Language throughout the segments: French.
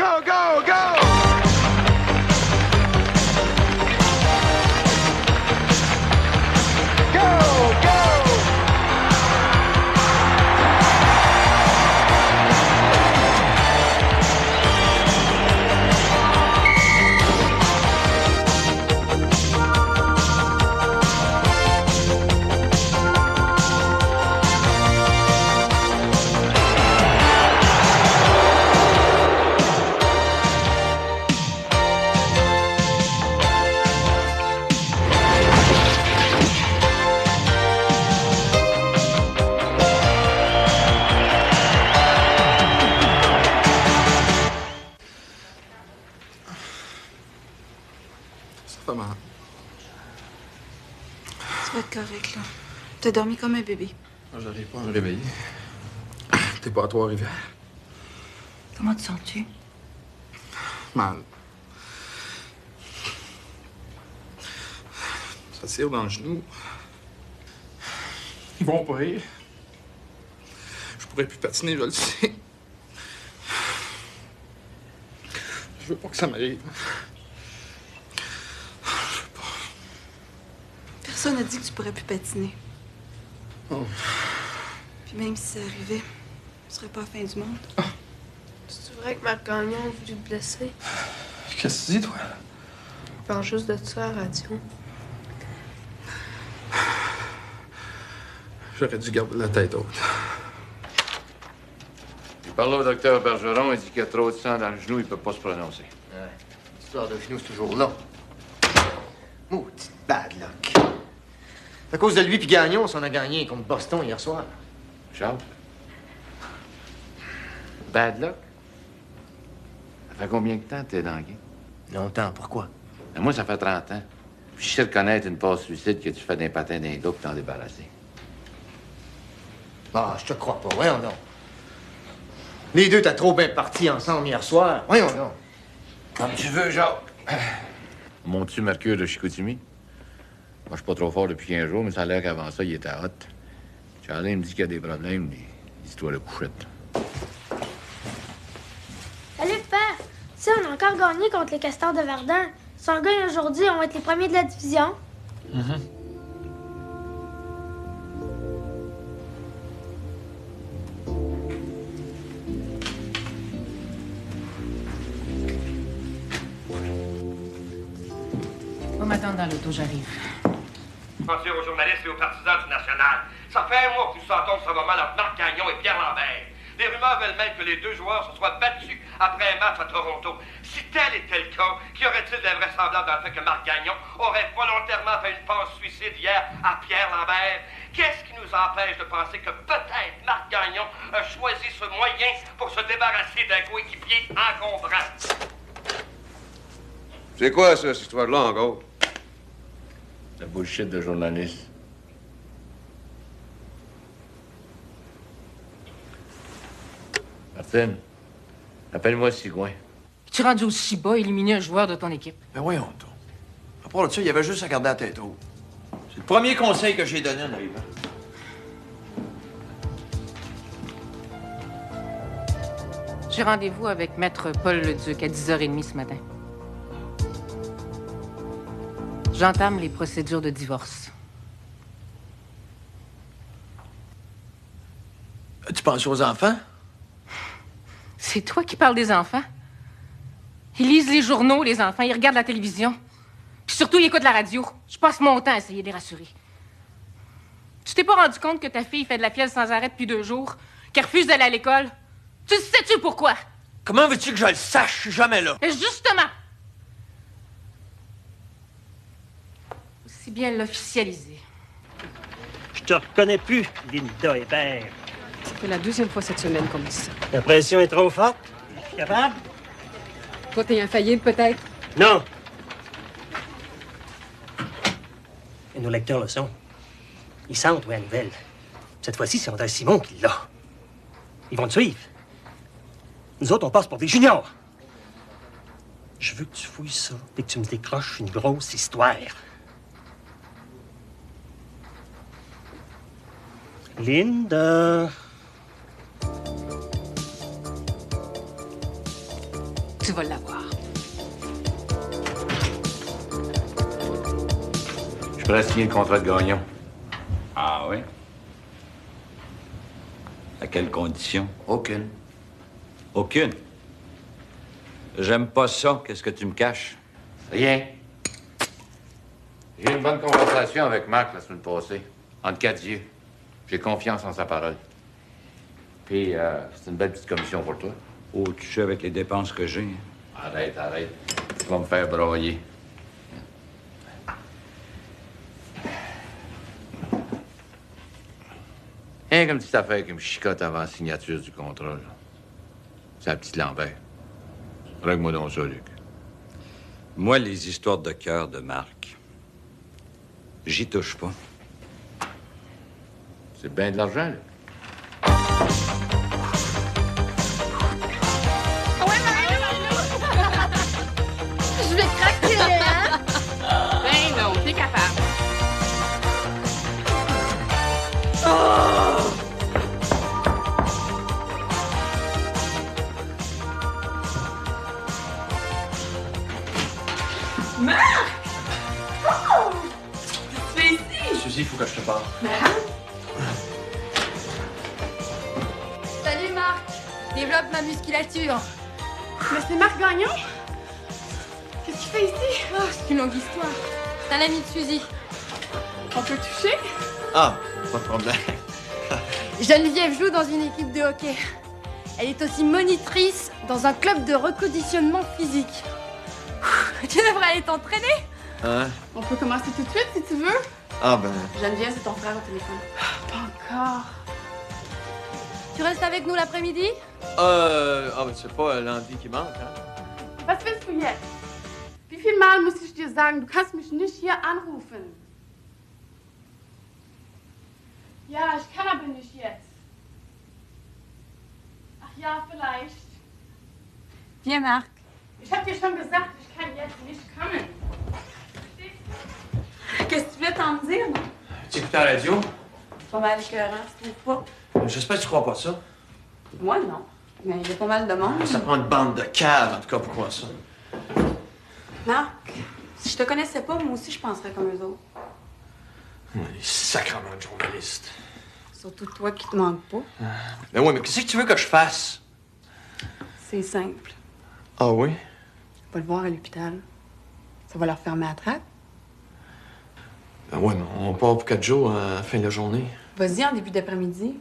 Go, go, go! Go, go! Ça fait mal. Tu vas être correct, là. T'as dormi comme un bébé. J'arrive pas à me réveiller. T'es pas à Trois-Rivières? Comment te sens-tu? Mal. Ça tire dans le genou. Ils vont pas rire. Je pourrais plus patiner, je le sais. Je veux pas que ça m'arrive. Personne n'a dit que tu pourrais plus patiner. Oh. Puis même si ça arrivait, ce serait pas la fin du monde. C'est vrai que Marc Gagnon a voulu te blesser? Qu'est-ce que tu dis, toi? Il parle juste de ça à la radio. J'aurais dû garder la tête haute. Il parle au docteur Bergeron, il dit qu'il y a trop de sang dans le genou, il peut pas se prononcer. Ouais. L'histoire de genou, c'est toujours long. Maudite bad luck. À cause de lui puis Gagnon, on s'en a gagné contre Boston hier soir. Charles? Bad luck? Ça fait combien de temps que t'es dans le game? Longtemps, pourquoi? Ben, moi, ça fait 30 ans. Puis je sais reconnaître une passe suicide que tu fais d'un patin d'un dos pour t'en débarrasser. Ah, je te crois pas, voyons donc. Les deux, t'as trop bien parti ensemble hier soir. Voyons donc. Comme tu veux, Jacques. Montes-tu Mercure de Chicoutimi? Moi, je suis pas trop fort depuis 15 jours, mais ça a l'air qu'avant ça, il était hot. Charlie me dit qu'il y a des problèmes, des histoires de couchettes. Salut, père! Tu sais, on a encore gagné contre les Castors de Verdun. Si on gagne aujourd'hui, on va être les premiers de la division. Va m'attendre dans l'auto, j'arrive. Pensez aux journalistes et aux partisans du National. Ça fait un mois que nous sentons ce moment entre Marc Gagnon et Pierre Lambert. Les rumeurs veulent même que les deux joueurs se soient battus après un match à Toronto. Si tel était le cas, qu'y aurait-il d'invraisemblable dans le fait que Marc Gagnon aurait volontairement fait une passe suicide hier à Pierre Lambert? Qu'est-ce qui nous empêche de penser que peut-être Marc Gagnon a choisi ce moyen pour se débarrasser d'un coéquipier encombrant? C'est quoi, ça, cette histoire-là, encore? La bullshit de journaliste. Martine, appelle-moi Sigouin. Tu rendu aussi bas, éliminer un joueur de ton équipe. Ben voyons donc. À part de ça, il y avait juste à garder la tête haute. C'est le premier conseil que j'ai donné en arrivant. J'ai rendez-vous avec Maître Paul Leduc à 10h30 ce matin. J'entame les procédures de divorce. Tu penses aux enfants? C'est toi qui parles des enfants? Ils lisent les journaux, les enfants, ils regardent la télévision. Puis surtout, ils écoutent la radio. Je passe mon temps à essayer de les rassurer. Tu t'es pas rendu compte que ta fille fait de la fièvre sans arrêt depuis 2 jours? Qu'elle refuse d'aller à l'école? Tu sais-tu pourquoi? Comment veux-tu que je le sache? Je suis jamais là. Et justement! Aussi bien l'officialiser. Je te reconnais plus, Linda Hébert. Ça fait la 2e fois cette semaine qu'on me dit ça. La pression est trop forte. Je suis capable? Toi, t'es infaillible, peut-être? Non. Et nos lecteurs le sont. Ils sentent où est la nouvelle. Cette fois-ci, c'est André Simon qui l'a. Ils vont te suivre. Nous autres, on passe pour des juniors. Je veux que tu fouilles ça et que tu me décroches une grosse histoire. Linda. Tu vas l'avoir. Je suis prêt à signer le contrat de Gagnon. Ah oui? À quelles conditions? Aucune. Aucune? J'aime pas ça. Qu'est-ce que tu me caches? Rien. J'ai eu une bonne conversation avec Marc la semaine passée. Entre quatre yeux. J'ai confiance en sa parole. Puis, c'est une belle petite commission pour toi. Oh, tu sais avec les dépenses que j'ai. Arrête. Tu vas me faire broyer. Rien comme petite affaire qui me chicote avant la signature du contrat, là. C'est la petite Lambert. Règle-moi donc ça, Luc. Moi, les histoires de cœur de Marc, j'y touche pas. C'est bien de l'argent, là. Je vais craquer, hein? Ben non, t'es capable. Marc! Oh! Tu fais ici? Suzy, il faut que je te parle. Salut Marc, développe ma musculature. Mais c'est Marc Gagnon? Qu'est-ce qu'il fait ici? Oh, c'est une longue histoire. C'est un ami de Suzy. On peut toucher? Ah, pas de problème. Geneviève joue dans une équipe de hockey. Elle est aussi monitrice dans un club de reconditionnement physique. Tu devrais aller t'entraîner. Hein? On peut commencer tout de suite si tu veux. Ah ben... Geneviève, c'est ton frère au téléphone. Pas encore. Tu restes avec nous l'après-midi? Ah ben c'est pas l'envie qui manque, hein? Was willst du jetzt? Wie viel Mal muss ich dir sagen, du kannst mich nicht hier anrufen? Ja, ich kann aber nicht jetzt. Ach ja, vielleicht. Viens Marc. Ich hab dir schon gesagt, ich kann jetzt nicht kommen. Qu'est-ce que tu voulais t'en dire, non? Tu écoutes la radio? Pas mal écœurant, tu trouves pas? J'espère que tu crois pas ça. Moi, non. Mais il y a pas mal de monde. Ça prend une bande de caves, en tout cas, pour croire ça. Marc, si je te connaissais pas, moi aussi, je penserais comme eux autres. Les sacrements de journalistes. Surtout toi qui te manques pas. Ben oui, mais qu'est-ce que tu veux que je fasse? C'est simple. Ah oui? Va le voir à l'hôpital. Ça va leur fermer la trappe. Ben ouais, mais on part pour 4 jours à la fin de la journée. Vas-y en début d'après-midi.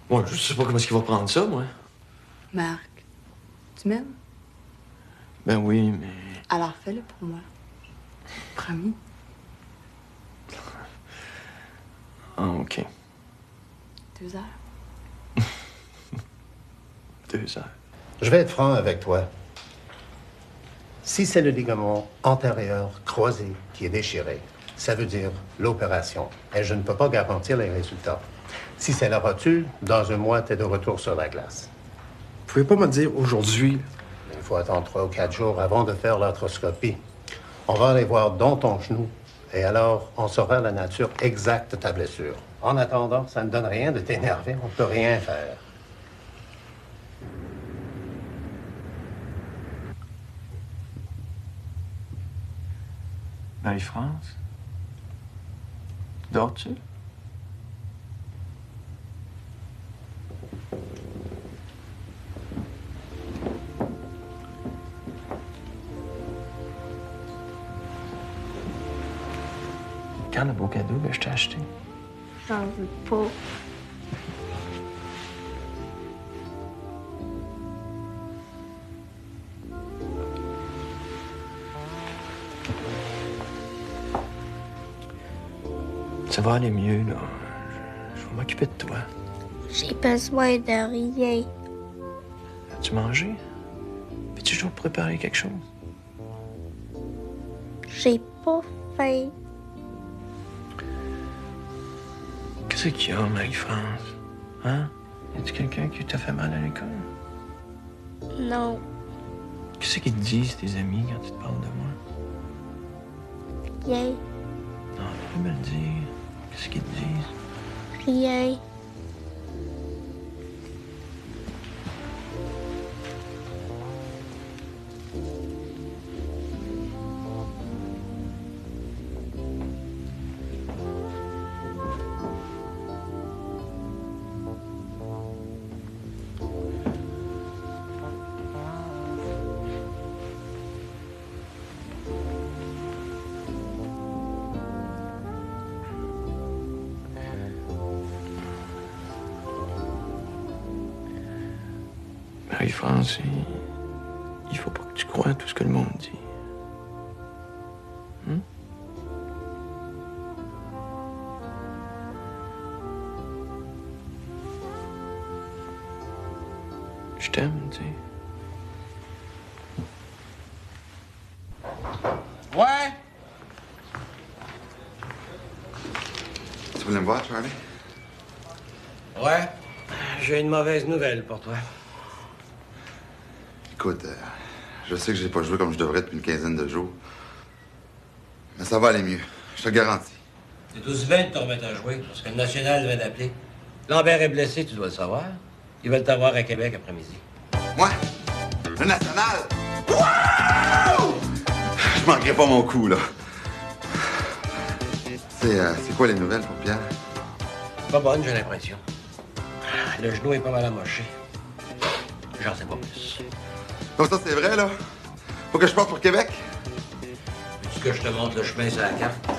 Ouais, je sais pas comment est-ce qu'il va prendre ça, moi. Marc, tu m'aimes? Ben oui, mais... Alors fais-le pour moi. Promis. Ah, OK. 2 heures. 2 heures. Je vais être franc avec toi. Si c'est le ligament antérieur croisé qui est déchiré, ça veut dire l'opération. Et je ne peux pas garantir les résultats. Si c'est la rotule, dans 1 mois, tu es de retour sur la glace. Vous pouvez pas me dire aujourd'hui? Il faut attendre 3 ou 4 jours avant de faire l'arthroscopie. On va aller voir dans ton genou. Et alors, on saura la nature exacte de ta blessure. En attendant, ça ne donne rien de t'énerver. On ne peut rien faire. Marie-France? Dors-tu? Quand le beau cadeau que je t'ai acheté? J'en veux pas. Ça va aller mieux, là. Je vais m'occuper de toi. J'ai besoin de rien. As-tu mangé? Peux-tu toujours préparer quelque chose? J'ai pas faim. Qu'est-ce qu'il y a, Marie-France? Hein? Y a-tu quelqu'un qui t'a fait mal à l'école? Non, Qu'est-ce qu'ils te disent, tes amis, quand ils te parlent de moi? rien, Non, tu peux me le dire. Qu'est-ce qu'ils te disent? rien. France, il faut pas que tu crois à tout ce que le monde dit. Hein? Je t'aime, tu sais. Ouais? Tu voulais me voir, Charlie? Ouais. J'ai une mauvaise nouvelle pour toi. Écoute, je sais que j'ai pas joué comme je devrais depuis une quinzaine de jours. Mais ça va aller mieux. Je te le garantis. C'est aussi bien de te remettre à jouer, parce que le national vient d'appeler. Lambert est blessé, tu dois le savoir. Ils veulent t'avoir à Québec après-midi. Moi? Le national? Wow! Je manquerai pas mon coup, là. C'est quoi les nouvelles pour Pierre? Pas bonne, j'ai l'impression. Le genou est pas mal amoché. J'en sais pas plus. Donc ça, c'est vrai, là? Faut que je parte pour Québec? Veux-tu que je te montre le chemin sur la carte?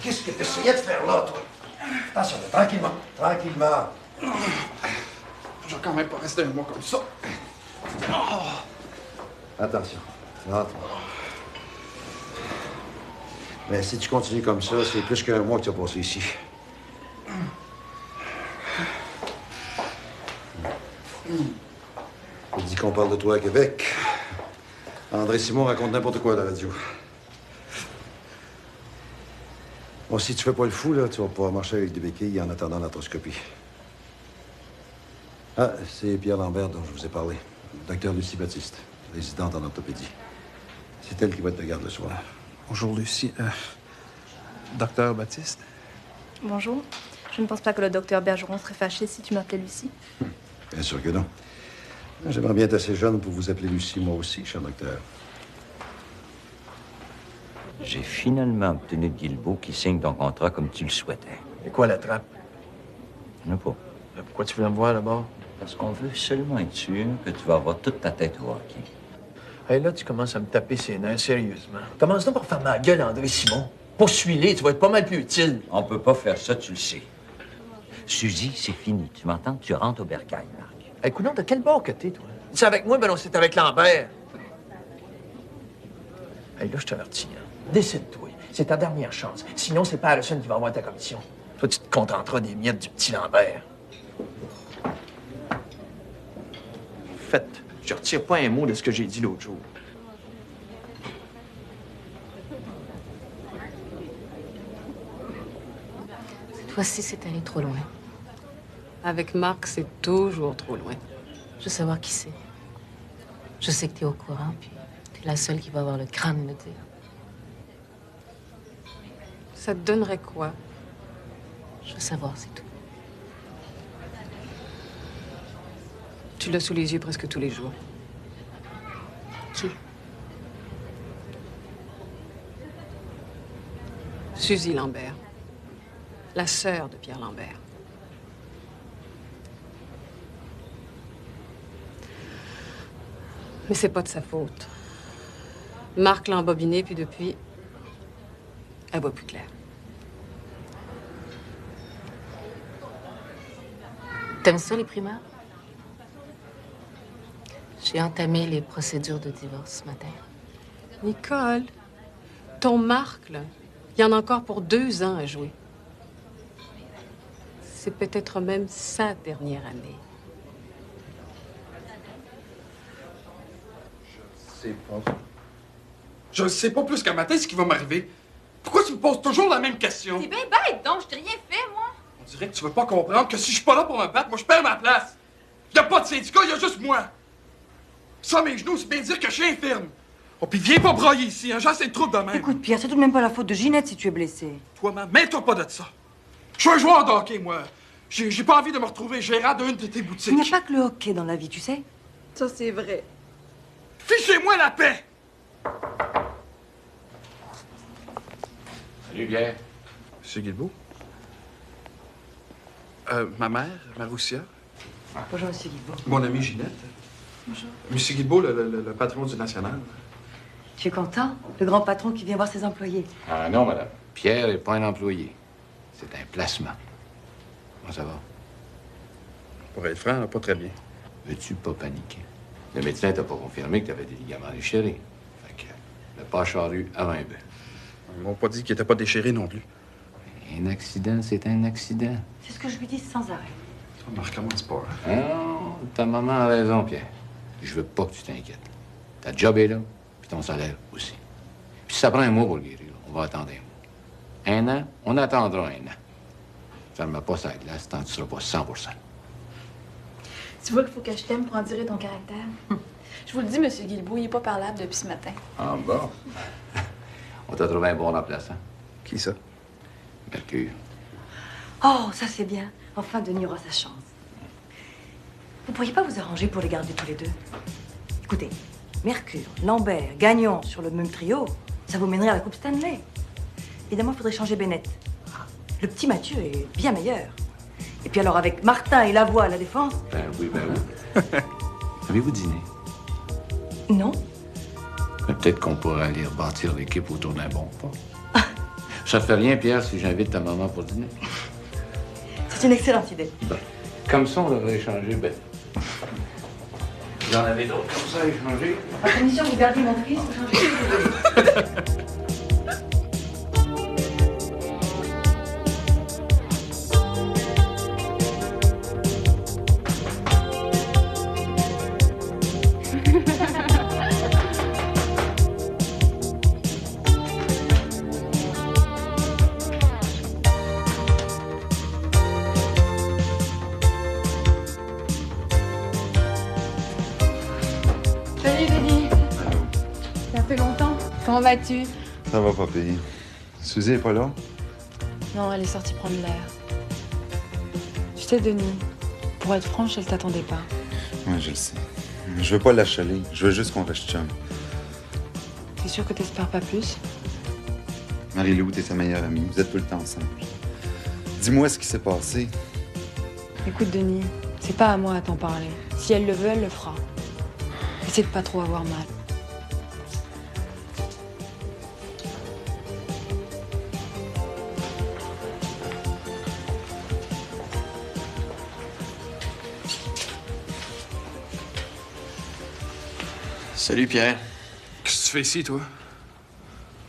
Qu'est-ce que tu essayais de faire là, toi? Attention, tranquillement, tranquillement. Je vais quand même pas rester un mois comme ça. Attention, rentre. Mais si tu continues comme ça, c'est plus qu'un mois que tu as passé ici. Il dit qu'on parle de toi à Québec. André Simon raconte n'importe quoi à la radio. Bon, si tu fais pas le fou, là, tu vas pouvoir marcher avec des béquilles en attendant l'arthroscopie. Ah, c'est Pierre Lambert dont je vous ai parlé. Docteur Lucie Baptiste, résidente en orthopédie. C'est elle qui va être de garde le soir. Bonjour, Lucie. Docteur Baptiste? Bonjour. Je ne pense pas que le docteur Bergeron serait fâché si tu m'appelais Lucie. Bien sûr que non. J'aimerais bien être assez jeune pour vous appeler Lucie, moi aussi, cher docteur. J'ai finalement obtenu de Guilbeault qui signe ton contrat comme tu le souhaitais. Et quoi la trappe? Il n'y en a pas. Pourquoi tu veux me voir là-bas? Parce qu'on veut seulement être sûr que tu vas avoir toute ta tête au hockey. Hey, là, tu commences à me taper ses nerfs, sérieusement. Commence donc par faire ma gueule, André Simon. Poursuis-les, tu vas être pas mal plus utile. On peut pas faire ça, tu le sais. Suzy, c'est fini. Tu m'entends? Tu rentres au bercail, Marc. Hey, coudonc, de quel bord que t'es, toi? C'est avec moi, ben non, c'est avec Lambert. Hey, là, je t'avertis, hein. Décide-toi. C'est ta dernière chance. Sinon, c'est pas Harrison qui va avoir ta commission. Toi, tu te contenteras des miettes du petit Lambert. Fait, je retire pas un mot de ce que j'ai dit l'autre jour. Cette fois-ci, c'est allé trop loin. Avec Marc, c'est toujours trop loin. Je veux savoir qui c'est. Je sais que t'es au courant, puis t'es la seule qui va avoir le crâne de me dire. Ça te donnerait quoi? Je veux savoir, c'est tout. Tu l'as sous les yeux presque tous les jours. Qui? Suzy Lambert. La sœur de Pierre Lambert. Mais c'est pas de sa faute. Marc l'a embobiné, puis depuis, elle voit plus clair. T'aimes ça, les primaires? J'ai entamé les procédures de divorce ce matin. Nicole, ton Marc, là, il y en a encore pour 2 ans à jouer. C'est peut-être même sa dernière année. C'est pas. Je sais pas plus qu'à matin ce qui va m'arriver. Pourquoi tu me poses toujours la même question? T'es bien bête, donc. Je t'ai rien fait, moi. On dirait que tu veux pas comprendre que si je suis pas là pour me battre, moi, je perds ma place. Y a pas de syndicat, y a juste moi. Ça, mes genoux, c'est bien dire que je suis infirme. Oh, puis viens pas brailler ici, hein, j'ai assez de troubles de même. Écoute, Pierre, c'est tout de même pas la faute de Ginette si tu es blessé. Toi, man, mêle-toi pas de ça. Je suis un joueur de hockey, moi. J'ai pas envie de me retrouver gérant d'une de tes boutiques. Il n'y a pas que le hockey dans la vie, tu sais. Ça, c'est vrai. Fichez-moi la paix! Salut, Pierre. Monsieur Guilbeault? Ma mère, Maroussia. Bonjour, Monsieur Guilbeault. Mon amie Ginette. Bonjour. Monsieur Guilbeault, le patron du National. Tu es content? Le grand patron qui vient voir ses employés. Ah non, madame. Pierre n'est pas un employé. C'est un placement. Comment ça va? Pour être franc, pas très bien. Veux-tu pas paniquer? Le médecin t'a pas confirmé que t'avais des ligaments déchirés. Fait que le pas charru avant un bœuf. Ils m'ont pas dit qu'il était pas déchiré non plus. Un accident, c'est un accident. C'est ce que je lui dis sans arrêt. Ça marque commence pas. Ah non, ta maman a raison, Pierre. Je veux pas que tu t'inquiètes. Ta job est là, puis ton salaire aussi. Puis si ça prend un mois pour le guérir, on va attendre un mois. Un an, on attendra un an. Ça ne met pas ça à glace tant que tu seras pas 100%. Tu vois qu'il faut que je t'aime pour en tirer ton caractère. Je vous le dis, Monsieur Guilbeault, il est pas parlable depuis ce matin. Ah bon? On t'a trouvé un bon remplaçant. Qui ça? Mercure. Oh, ça c'est bien. Enfin, Denis aura sa chance. Vous pourriez pas vous arranger pour les garder tous les deux? Écoutez, Mercure, Lambert, Gagnon sur le même trio, ça vous mènerait à la Coupe Stanley. Évidemment, il faudrait changer Bennett. Le petit Mathieu est bien meilleur. Et puis alors, avec Martin et Lavoie à la défense... Ben oui, ben oui. Avez-vous dîné? Non. Ben, peut-être qu'on pourrait aller rebâtir l'équipe autour d'un bon pas. Ça te fait rien, Pierre, si j'invite ta maman pour dîner? C'est une excellente idée. Ben, comme ça, on devrait échanger, ben. Vous en avez d'autres comme ça à échanger? À condition que vous gardiez mon fils, vous changez. Salut, Denis. Ça fait longtemps. Comment vas-tu? Ça va pas payer. Suzy est pas là? Non, elle est sortie prendre l'air. Tu sais, Denis, pour être franche, elle t'attendait pas. Ouais, je le sais. Je veux pas l'achaler. Je veux juste qu'on reste chum. T'es sûr que t'espères pas plus? Marie-Lou, t'es sa meilleure amie. Vous êtes tout le temps ensemble. Dis-moi ce qui s'est passé. Écoute, Denis, c'est pas à moi à t'en parler. Si elle le veut, elle le fera. Essaie de pas trop avoir mal. Salut, Pierre. Qu'est-ce que tu fais ici, toi?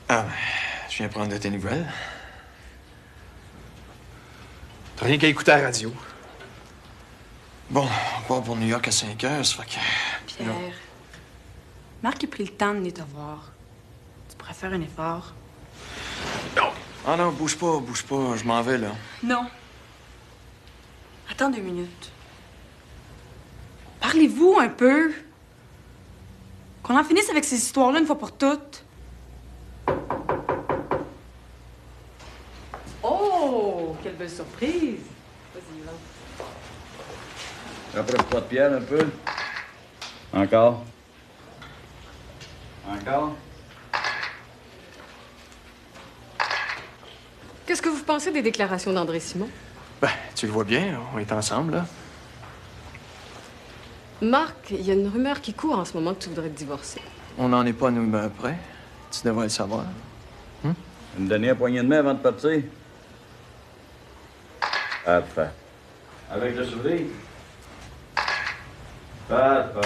Ah, ben, je viens prendre de tes nouvelles. T'as rien qu'à écouter à la radio. Bon, on part pour New York à 5 heures, ça fait que... Pierre, Marc a pris le temps de venir te voir. Tu pourrais faire un effort. Non. Ah non, bouge pas, je m'en vais, là. Non. Attends 2 minutes. Parlez-vous un peu. Qu'on en finisse avec ces histoires-là une fois pour toutes. Oh, quelle belle surprise! Vas-y, là. Rapproche-toi de Pierre un peu. Encore. Encore. Qu'est-ce que vous pensez des déclarations d'André Simon? Ben, tu le vois bien, on est ensemble, là. Marc, il y a une rumeur qui court en ce moment que tu voudrais te divorcer. On n'en est pas nous ben près. Tu devrais le savoir. Une dernière poignée de main avant de partir. Papa. Avec le sourire. Papa.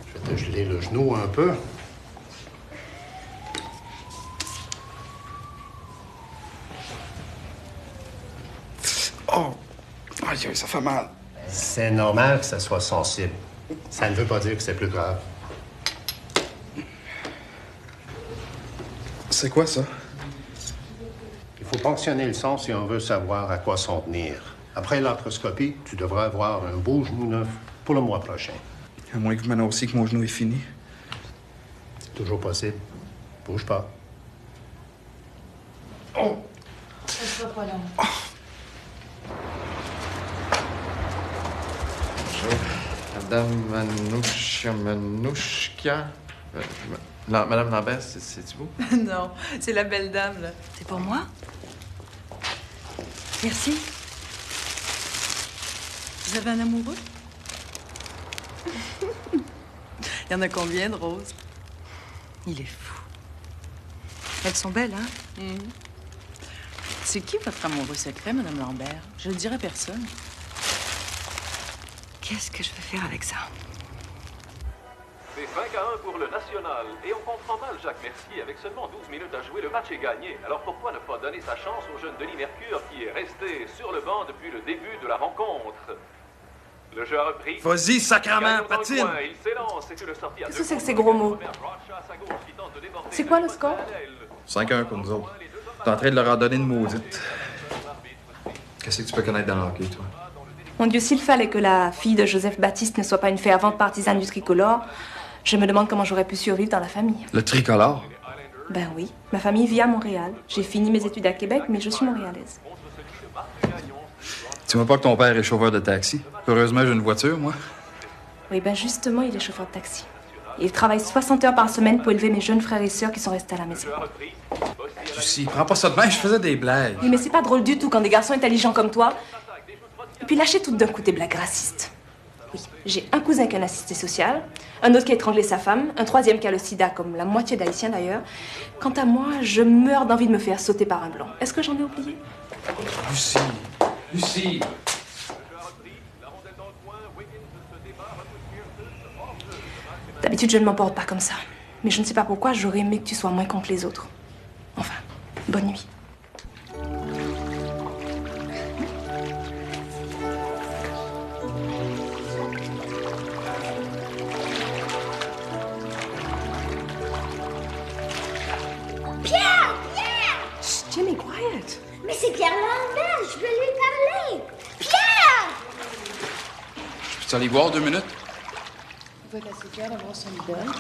Je vais te geler le genou un peu. Oh! Aïe, ça fait mal. C'est normal que ça soit sensible. Ça ne veut pas dire que c'est plus grave. C'est quoi, ça? Il faut ponctionner le sang si on veut savoir à quoi s'en tenir. Après l'arthroscopie, tu devras avoir un beau genou neuf pour le mois prochain. À moins que vous m'annonciez que mon genou est fini. Toujours possible. Bouge pas. Oh! Ça sera pas long. Oh! Madame Manouchka. Madame Lambert, c'est-tu vous? Non, c'est la belle dame, là. C'est pour moi? Merci. Vous avez un amoureux? Il y en a combien de roses? Il est fou. Elles sont belles, hein? C'est qui votre amoureux secret, Madame Lambert? Je le dirai à personne. Qu'est-ce que je vais faire avec ça? C'est 5-1 pour le National. Et on comprend mal Jacques Mercier. Avec seulement 12 minutes à jouer, le match est gagné. Alors pourquoi ne pas donner sa chance au jeune Denis Mercure qui est resté sur le banc depuis le début de la rencontre? Le jeu a repris. Vas-y, sacrament, patine! Il s'élance. C'est une sortie à Qu'est-ce que c'est que ces gros mots? C'est quoi le score? 5-1 pour nous autres. T'es en train de leur en donner une maudite. Qu'est-ce que tu peux connaître dans le hockey, toi? Mon Dieu, s'il fallait que la fille de Joseph Baptiste ne soit pas une fervente partisane du tricolore, je me demande comment j'aurais pu survivre dans la famille. Le tricolore? Ben oui, ma famille vit à Montréal. J'ai fini mes études à Québec, mais je suis montréalaise. Tu vois pas que ton père est chauffeur de taxi? Heureusement, j'ai une voiture, moi. Oui, ben justement, il est chauffeur de taxi. Il travaille 60 heures par semaine pour élever mes jeunes frères et sœurs qui sont restés à la maison. Lucie, prends pas ça de main, je faisais des blagues. Oui, mais c'est pas drôle du tout quand des garçons intelligents comme toi... Et puis lâchez tout d'un coup tes blagues racistes. Oui, j'ai un cousin qui a un assisté social, un autre qui a étranglé sa femme, un troisième qui a le sida, comme la moitié d'Haïtiens d'ailleurs. Quant à moi, je meurs d'envie de me faire sauter par un blanc. Est-ce que j'en ai oublié? Lucie, Lucie! D'habitude, je ne m'emporte pas comme ça. Mais je ne sais pas pourquoi, j'aurais aimé que tu sois moins con que les autres. Enfin, bonne nuit. Pierre! Pierre! Chut, Jimmy, quiet! Mais c'est Pierre Lambert, je veux lui parler! Pierre! Je peux aller voir 2 minutes? Il va être assez fier d'avoir son idole.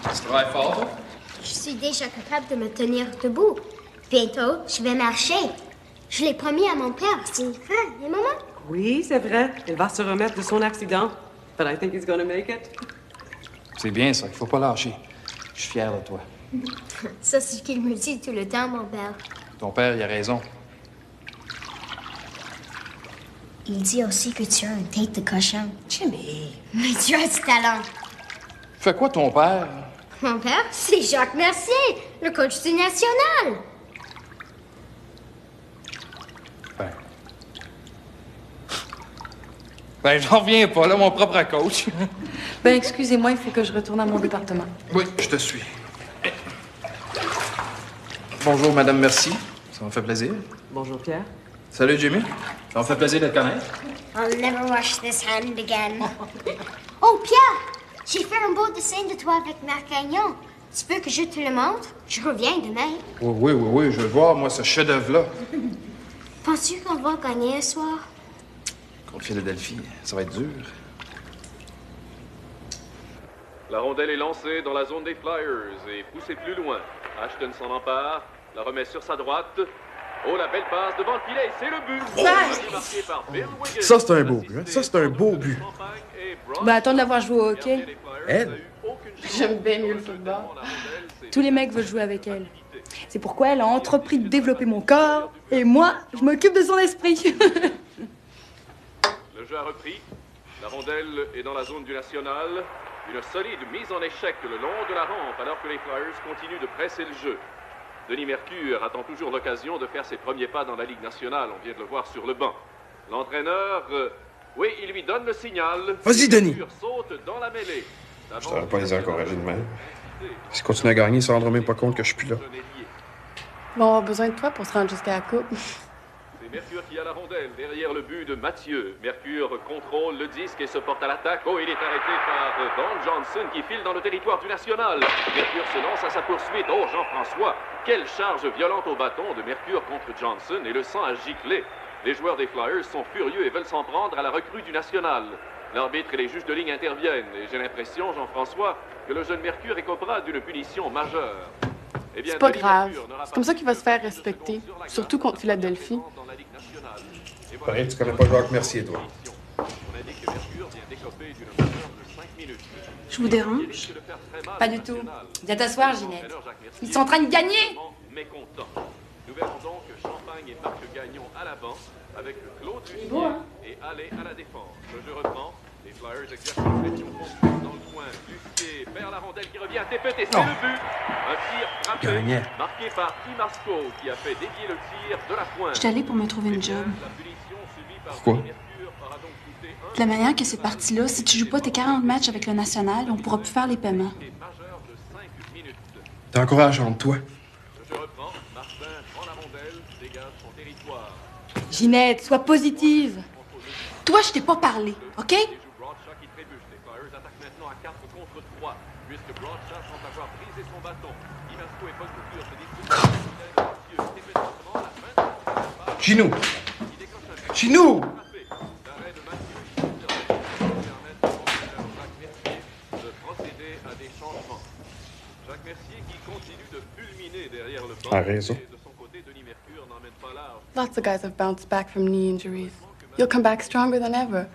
Tu travailles fort, toi? Je suis déjà capable de me tenir debout. Bientôt, je vais marcher. Je l'ai promis à mon père, c'est vrai, et maman? Oui, c'est vrai. Il va se remettre de son accident. But I think he's gonna make it. C'est bien ça, il faut pas lâcher. Je suis fier de toi. Ça, c'est ce qu'il me dit tout le temps, mon père. Ton père, il a raison. Il dit aussi que tu as une tête de cochon. Jimmy! Mais tu as du talent. Fais quoi, ton père? Mon père, c'est Jacques Mercier, le coach du National. Ben, j'en reviens pas, là, mon propre coach. Ben, excusez-moi, il faut que je retourne à mon département. Oui, je te suis. Bonjour, Madame Merci. Ça me fait plaisir. Bonjour, Pierre. Salut, Jimmy. Ça me fait plaisir de te connaître. I'll never wash this hand again. Oh, Pierre! J'ai fait un beau dessin de toi avec Marc Gagnon. Tu veux que je te le montre? Je reviens demain. Oui, je veux voir, moi, ce chef-d'œuvre-là. Penses-tu qu'on va gagner ce soir? Contre Philadelphie, ça va être dur. La rondelle est lancée dans la zone des Flyers et poussée plus loin. Ashton s'en empare, la remet sur sa droite. Oh, la belle passe devant le filet, c'est le but! Marqué par Bill Wiggins. Ça, c'est un beau but. Hein? Ça, c'est un beau but. Ben, attends de l'avoir joué au hockey. Elle? J'aime bien mieux le football. Tous les mecs veulent jouer avec elle. C'est pourquoi elle a entrepris de développer mon corps, et moi, je m'occupe de son esprit. Le jeu a repris. La rondelle est dans la zone du National. Une solide mise en échec le long de la rampe alors que les Flyers continuent de presser le jeu. Denis Mercure attend toujours l'occasion de faire ses premiers pas dans la Ligue nationale. On vient de le voir sur le banc. L'entraîneur, oui, il lui donne le signal. Vas-y, Denis. Mercure saute dans la mêlée. Je t'aurais pas les encourager de même. S'ils continuent à gagner, ils se rendront même pas compte que je suis plus là. Bon, on a besoin de toi pour se rendre jusqu'à la coupe. C'est Mercure qui a la rondelle derrière le but de Mathieu. Mercure contrôle le disque et se porte à l'attaque. Oh, il est arrêté par Don Johnson qui file dans le territoire du National. Mercure se lance à sa poursuite. Oh, Jean-François, quelle charge violente au bâton de Mercure contre Johnson et le sang a giclé. Les joueurs des Flyers sont furieux et veulent s'en prendre à la recrue du National. L'arbitre et les juges de ligne interviennent et j'ai l'impression, Jean-François, que le jeune Mercure écopera d'une punition majeure. Eh bien, C'est pas Denis grave. Mercure n'aura C'est comme ça qu'il va se faire respecter, surtout contre Philadelphie. national. Et Pareil, tu connais pas Jacques Mercier, toi. On indique que Mercure vient d'écoper d'une longueur de 5 minutes. Je vous dérange? Pas du tout. Viens t'asseoir, Ginette. Ils sont en train de gagner! Mécontent. Nous verrons donc Champagne et Marc Gagnon à l'avant, avec Claude Lucier beau, hein? et Allais à la défense. Le jeu reprend. Les Flyers exercent une pression constante dans le coin. Lucier perd la rondelle qui revient à Tépet et c'est le but. Un tir frappé, Gagnait. marqué par Timasco, qui a fait dévier le tir de la pointe. Je suis allée pour me trouver une job. Pourquoi? De la manière que c'est parti là, si tu joues pas tes 40 matchs avec le national, on pourra plus faire les paiements. T'es encourageante, toi. Ginette, sois positive. Toi, je t'ai pas parlé, OK? Broadshaw qui trébuche. Les Flyers attaquent maintenant à 4 contre 3, puisque Broadshaw semble avoir brisé son bâton. Imasco et Paul Couture se disputent. Chinou! Chinou! De procéder à des changements. Jacques Mercier qui continue de fulminer derrière le banc. A raison. De son côté, Denis Mercure n'emmène pas large. Lots of guys have bounced back from knee injuries. You'll come back stronger than ever.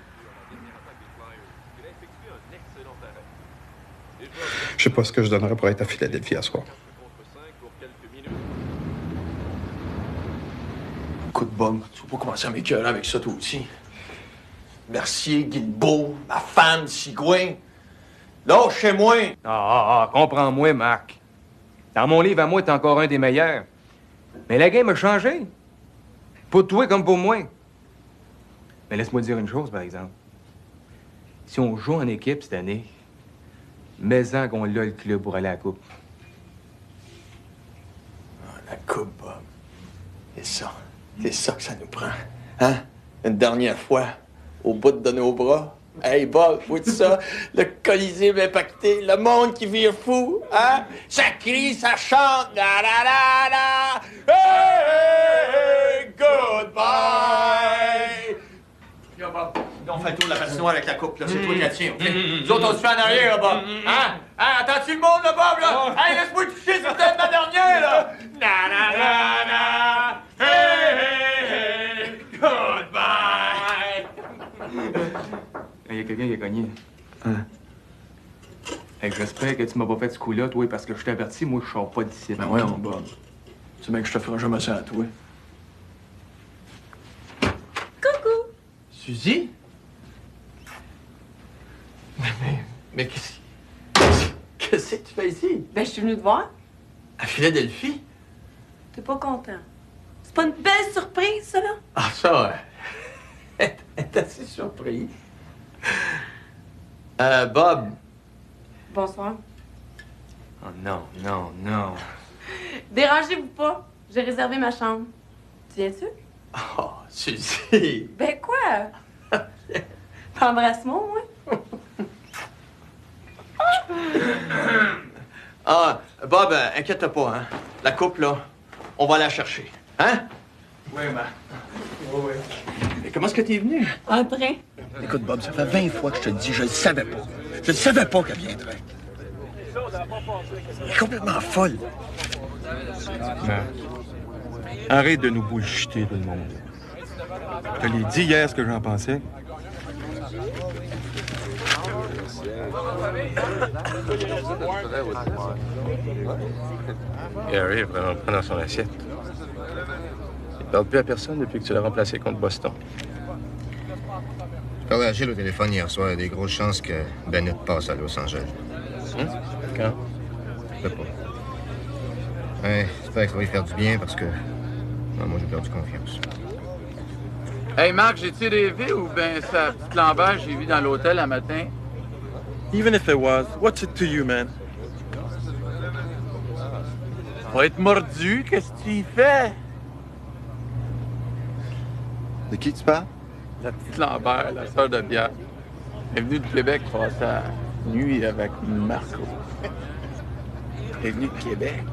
Je sais pas ce que je donnerais pour être à Philadelphie à soir. Écoute, Bob, tu vas pas commencer à m'écœurer avec ça, toi aussi. Mercier, Guilbeault, ma femme, Sigouin. Lâche chez moi! Comprends-moi, Marc. Dans mon livre, à moi, t'es encore un des meilleurs. Mais la game a changé. Pour toi comme pour moi. Mais laisse-moi te dire une chose, par exemple. Si on joue en équipe cette année, mets-en qu'on l'a le club pour aller à la coupe. La coupe, Bob. C'est ça que ça nous prend. Hein? Une dernière fois, au bout de nos bras. Hey, Bob, vois-tu ça? Le Colisée impacté, le monde qui vire fou, hein? Ça crie, ça chante, la la la la! Hey, goodbye! Yo, Bob, on fait le tour de la patinoire avec la coupe, là. C'est toi qui la tiens, OK? Nous autres, on se fait en arrière, là, Bob. Hein? Hein? Attends-tu le monde, là, Bob, là? Hey, laisse-moi toucher, c'est peut-être ma dernière, là! Na na na na! Hey, hey, hey! Goodbye! Il y a quelqu'un qui a cogné. Hein? Hey, j'espère que tu m'as pas fait ce coup-là, toi, parce que je t'ai averti, moi, je sors pas d'ici. Ben ouais, mon Bob. Tu sais bien que je te ferai jamais ça à toi. Coucou! Suzy? Mais qu'est-ce que tu fais ici? Ben, je suis venue te voir. À Philadelphie? T'es pas content. C'est pas une belle surprise, ça, là? Ah, ça, ouais. Elle est assez surprise. Bob. Bonsoir. Oh non, non, non. Dérangez-vous pas. J'ai réservé ma chambre. Tu viens-tu? Oh, Suzy. Ben quoi? Embrasse-moi, moi. Ah, Bob, inquiète-toi pas, hein. La coupe, là, on va la chercher. Hein? Oui, ma. Oui. Mais comment est-ce que t'es venu? En train. Écoute, Bob, ça fait 20 fois que je te le dis, je le savais pas. Je ne savais pas qu'elle viendrait. Elle est complètement folle. Arrête de nous bullshiter, tout le monde. Je te l'ai dit hier ce que j'en pensais. Gary est vraiment pas dans son assiette. Il parle plus à personne depuis que tu l'as remplacé contre Boston. Je parlais à Gilles au téléphone hier soir. Il y a des grosses chances que Bennett passe à Los Angeles. Quand? Je sais pas. Ouais, j'espère que ça va lui faire du bien parce que... Non, moi, j'ai perdu confiance. Hey, Marc, j'ai-tu rêvé ou ben sa petite Lambert, j'ai vu dans l'hôtel un matin? Even if it was, what's it to you, man? Va être mordu, qu'est-ce que tu y fais? De qui tu parles? La petite Lambert, la sœur de Bière. Elle est venue de Québec passer la nuit avec Marco. Elle est venue de Québec.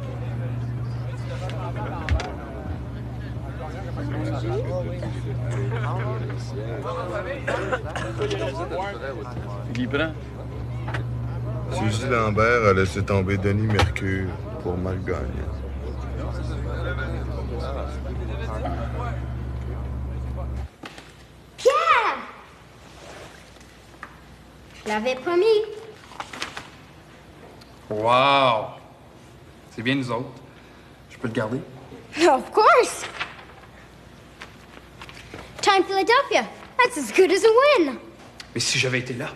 Guy Brand. Suzy Lambert a laissé tomber Denis Mercure pour Marc Gagnon. l'avais promis. Wow! C'est bien nous autres. Je peux le garder? Of course! Time Philadelphia. That's as good as a win. Mais si j'avais été là.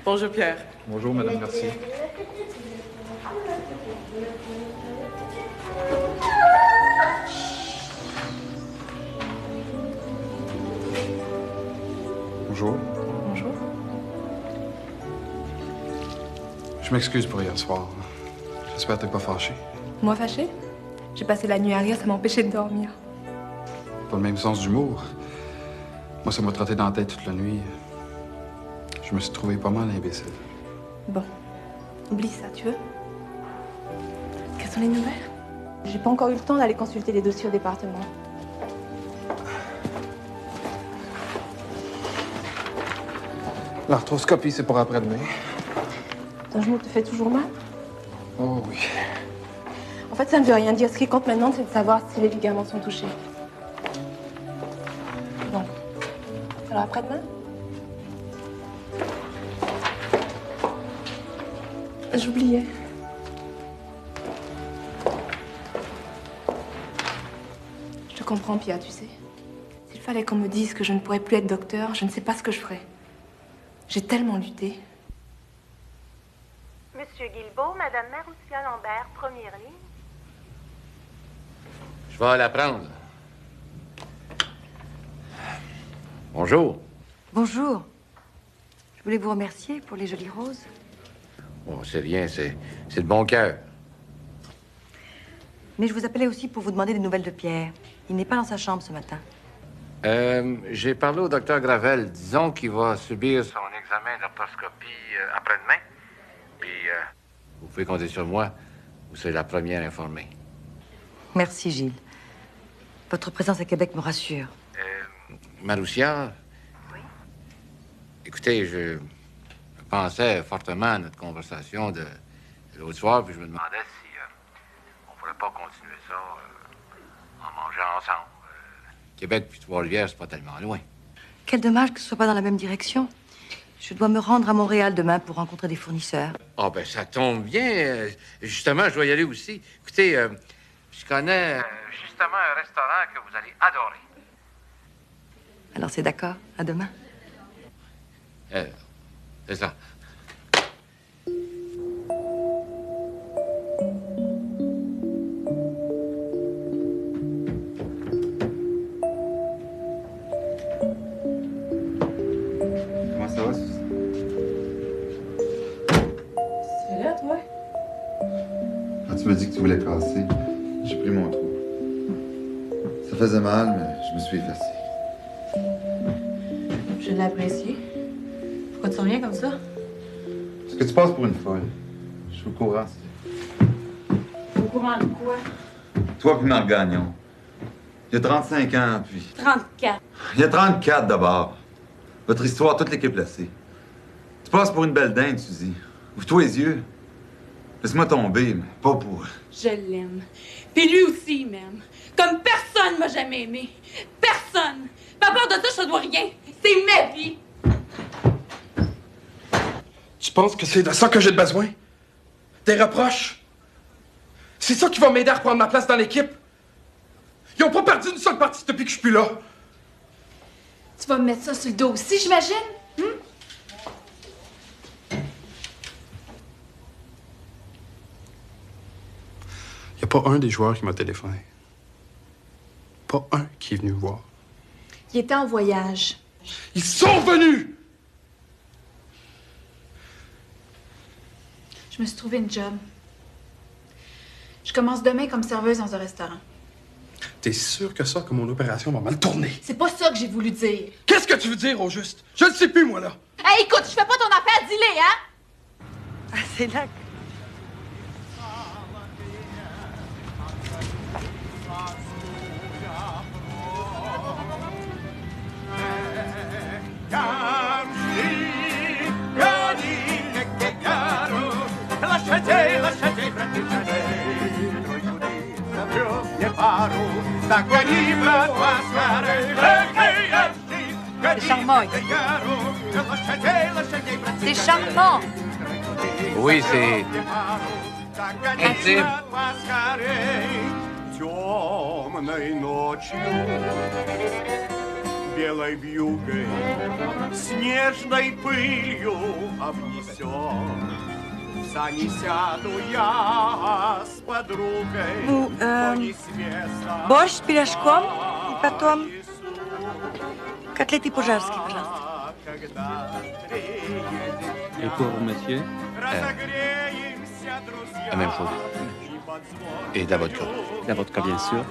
Bonjour, Pierre. Bonjour, Madame Mercier. Bonjour. Bonjour. Je m'excuse pour hier soir. J'espère que t'es pas fâché. Moi fâchée? J'ai passé la nuit à rire, ça m'empêchait de dormir. Pas le même sens d'humour. Moi, ça m'a trotté dans la tête toute la nuit. Je me suis trouvé pas mal imbécile. Bon, oublie ça, tu veux? Quelles sont les nouvelles? J'ai pas encore eu le temps d'aller consulter les dossiers au département. L'arthroscopie, c'est pour après-demain. Ton genou te fait toujours mal? Oh oui. En fait, ça ne veut rien dire. Ce qui compte maintenant, c'est de savoir si les ligaments sont touchés. Bon. Alors après-demain? J'oubliais. Je te comprends, Pia, tu sais. S'il fallait qu'on me dise que je ne pourrais plus être docteur, je ne sais pas ce que je ferais. J'ai tellement lutté. Monsieur Guilbeault, Madame Maroussia Lambert, première ligne. Je vais la prendre. Bonjour. Bonjour. Je voulais vous remercier pour les jolies roses. Oh, c'est rien, c'est de bon cœur. Mais je vous appelais aussi pour vous demander des nouvelles de Pierre. Il n'est pas dans sa chambre ce matin. J'ai parlé au docteur Gravel. Disons qu'il va subir son examen d'arthroscopie après-demain. Puis, vous pouvez compter sur moi. Vous serez la première informée. Merci, Gilles. Votre présence à Québec me rassure. Maroussia? Oui? Écoutez, je pensais fortement à notre conversation de l'autre soir, puis je me demandais si on pourrait pas continuer ça en mangeant ensemble. Québec puis Trois-Rivières, c'est pas tellement loin. Quel dommage que ce soit pas dans la même direction. Je dois me rendre à Montréal demain pour rencontrer des fournisseurs. Ah, ben ça tombe bien. Justement, je dois y aller aussi. Écoutez, je connais justement un restaurant que vous allez adorer. Alors c'est d'accord. À demain. C'est ça. Comment ça va, Suzy? C'est là, toi? Quand tu m'as dit que tu voulais casser, j'ai pris mon trou. Ça faisait mal, mais je me suis effacé. Je l'ai apprécié. Pourquoi tu reviens comme ça? Est-ce que tu passes pour une folle? Je suis au courant, Au courant de quoi? Toi puis Marc Gagnon. Il y a 35 ans, puis... 34. Il y a 34 d'abord. Votre histoire, toute l'équipe le sait. Tu passes pour une belle dinde, Suzy. Ouvre-toi les yeux. Laisse-moi tomber, mais pas pour... Je l'aime. Puis lui aussi, même. Comme personne m'a jamais aimé. Personne. Pas peur de ça, je te dois rien. C'est ma vie. Tu penses que c'est de ça que j'ai besoin? Des reproches? C'est ça qui va m'aider à reprendre ma place dans l'équipe? Ils ont pas perdu une seule partie depuis que je suis plus là. Tu vas me mettre ça sur le dos aussi, j'imagine? Il n'y a pas un des joueurs qui m'a téléphoné. Pas un qui est venu me voir. Il était en voyage. Ils sont venus! Je me suis trouvé une job. Je commence demain comme serveuse dans un restaurant. T'es sûr que ça, que mon opération va mal tourner? C'est pas ça que j'ai voulu dire. Qu'est-ce que tu veux dire, au juste? Je ne sais plus, moi, là. Hey, écoute, je fais pas ton affaire, dis-le, hein? Ah, c'est là que... Da quell'ibra tua scare, perché C'est charmant. C'est charmant. Oui, c'est intime. Темной ночью, белой вьюгой, снежной пылью обнесен. В сани сяду я с подругой, кони свеста. Борщ с пирожком и потом котлеты по-жарски, пожалуйста. Et pour monsieur? La même chose. Et de la vodka. La vodka, bien sûr.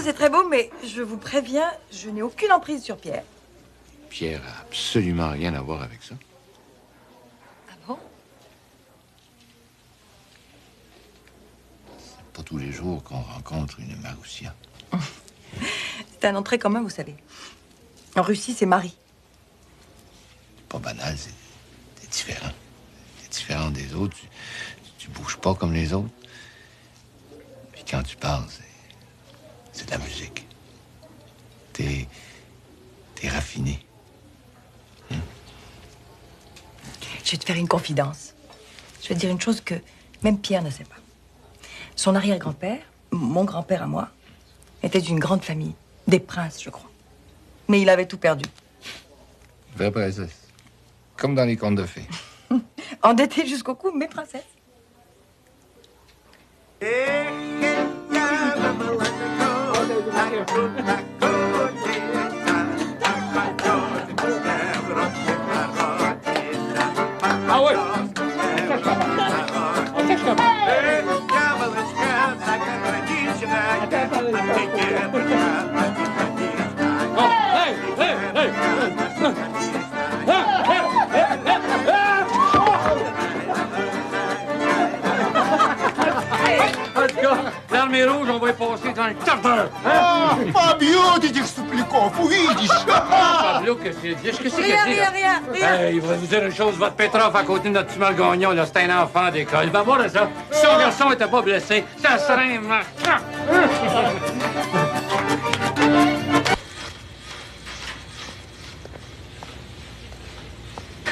C'est très beau, mais je vous préviens, je n'ai aucune emprise sur Pierre. Pierre a absolument rien à voir avec ça. Ah bon? C'est pas tous les jours qu'on rencontre une Maroussia. C'est un nom très commun, vous savez. En Russie, c'est Marie. C'est pas banal, t'es différent. T'es différent des autres, tu bouges pas comme les autres. Puis quand tu parles, c'est de la musique. T'es raffiné. Je vais te faire une confidence. Je vais te dire une chose que même Pierre ne sait pas. Son arrière-grand-père, mon grand-père à moi, était d'une grande famille. Des princes, je crois. Mais il avait tout perdu. Vraie princesse. Comme dans les contes de fées. Endetté jusqu'au cou, mais princesse. Ah ouais! L'armée rouge, on va y passer dans le quart d'heure. Fabio, ты сопляковь, увидишь! Pablo, qu'est-ce qu'il dit? Qu'est-ce qu'il dit? Rien. Il va vous dire une chose, votre Petrov à côté de notre petit Malgagnon, là, c'est un enfant d'école. Va voir ça. Si son garçon était pas blessé, ça serait un marchand.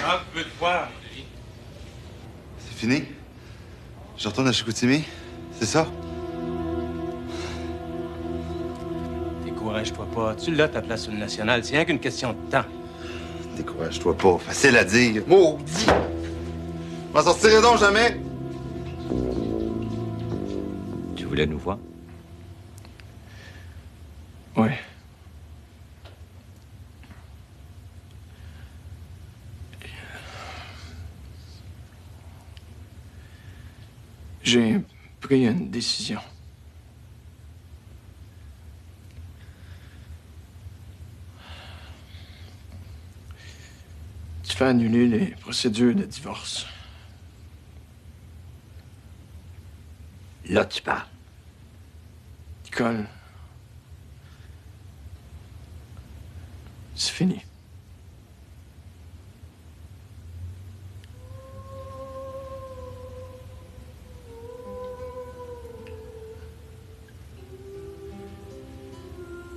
Ah, tu veux te voir, c'est fini? Je retourne à Chicoutimi? C'est ça? Décourage-toi pas. Tu l'as, ta place sur le national. C'est rien qu'une question de temps. Décourage-toi pas. Facile à dire. Maudit! Je m'en sortirai donc jamais! Tu voulais nous voir? Oui. J'ai pris une décision. Tu fais annuler les procédures de divorce. Là, tu parles. Nicole. C'est fini.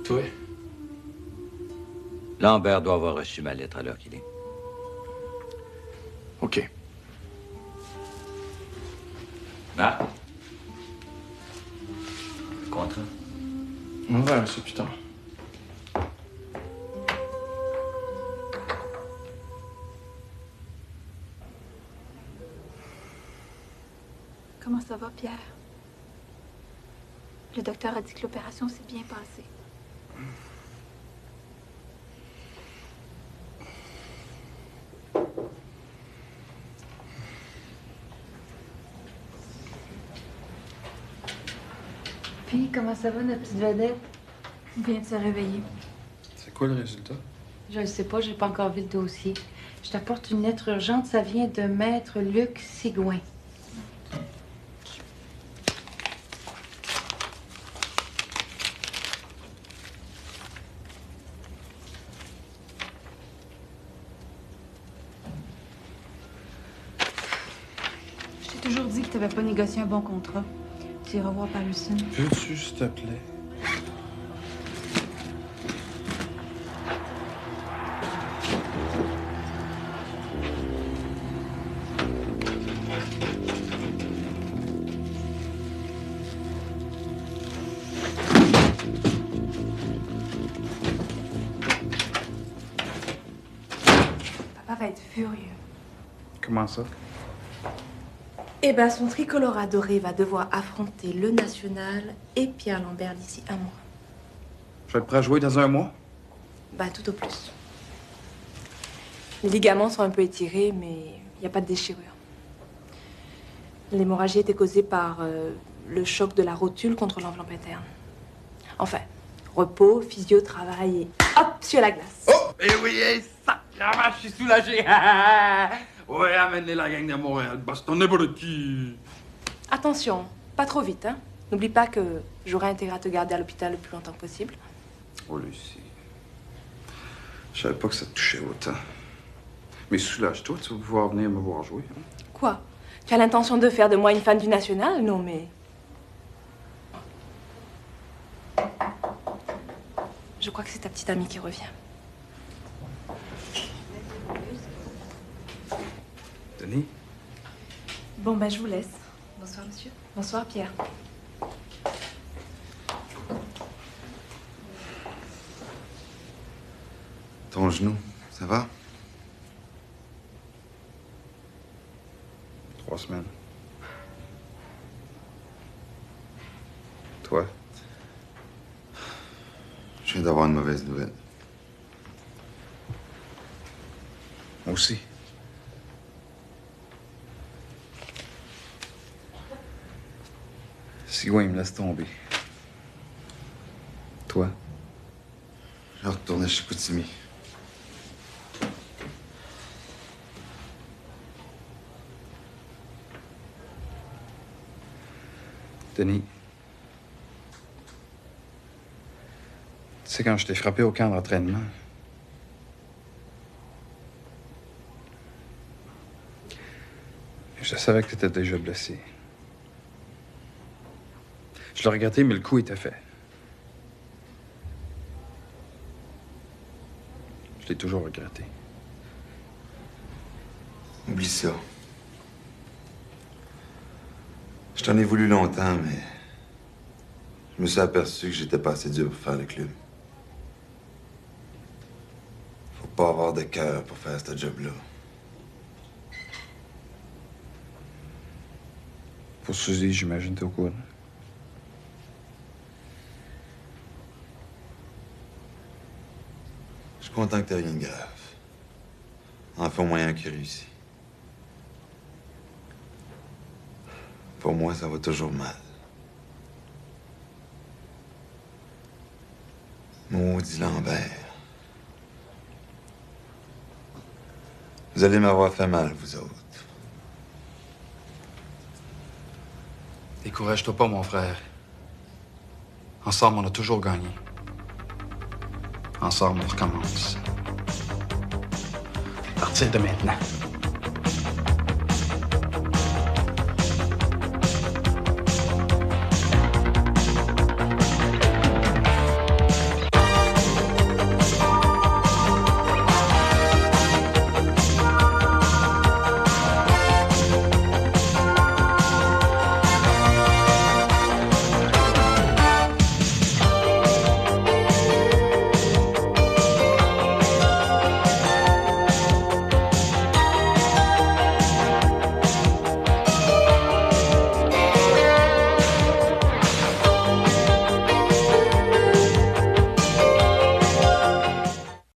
Toi? Lambert doit avoir reçu ma lettre à l'heure qu'il est. OK. Ah. Le contrat. On verra ça plus tard. Comment ça va, Pierre? Le docteur a dit que l'opération s'est bien passée. Puis, comment ça va, notre petite vedette? Il vient de se réveiller. C'est quoi le résultat? Je ne sais pas, j'ai pas encore vu le dossier. Je t'apporte une lettre urgente, ça vient de Maître Luc Sigouin. Je t'ai toujours dit que tu n'avais pas négocié un bon contrat. Tu iras voir par Lucine. Peux-tu, s'il te plaît? Papa va être furieux. Comment ça? Eh ben, son tricolore adoré va devoir affronter le national et Pierre Lambert d'ici un mois. Je vais être prêt à jouer dans un mois? Bah, tout au plus. Les ligaments sont un peu étirés, mais il n'y a pas de déchirure. L'hémorragie était causée par le choc de la rotule contre l'enveloppe interne. Enfin, repos, physio, travail et hop, sur la glace. Oh! Eh oui, ça! Je suis soulagé! Ouais, amenez la gang de Montréal. Baston n'importe qui. Attention, pas trop vite, hein. N'oublie pas que j'aurai intérêt à te garder à l'hôpital le plus longtemps possible. Oh, Lucie. Je savais pas que ça te touchait autant. Mais soulage-toi, tu vas pouvoir venir me voir jouer. Hein? Quoi? Tu as l'intention de faire de moi une fan du national? Non, mais... Je crois que c'est ta petite amie qui revient. Denis? Bon, ben, je vous laisse. Bonsoir, monsieur. Bonsoir, Pierre. Ton genou, ça va? 3 semaines. Toi? Je viens d'avoir une mauvaise nouvelle. Moi aussi. Sigouin, il me laisse tomber. Toi? Je vais retourner chez Koutimi. Denis. Tu sais, quand je t'ai frappé au camp d'entraînement, je savais que tu étais déjà blessé. Je l'ai regretté, mais le coup était fait. Je l'ai toujours regretté. Oublie ça. Je t'en ai voulu longtemps, mais je me suis aperçu que j'étais pas assez dur pour faire le club. Faut pas avoir de cœur pour faire ce job-là. Pour Suzy, j'imagine t'es au courant. Je suis content que t'aies rien de grave. Enfin, au moyen qu'il réussit. Pour moi, ça va toujours mal. Maudit Lambert. Vous allez m'avoir fait mal, vous autres. Décourage-toi pas, mon frère. Ensemble, on a toujours gagné. Ensemble, on recommence. À partir de maintenant.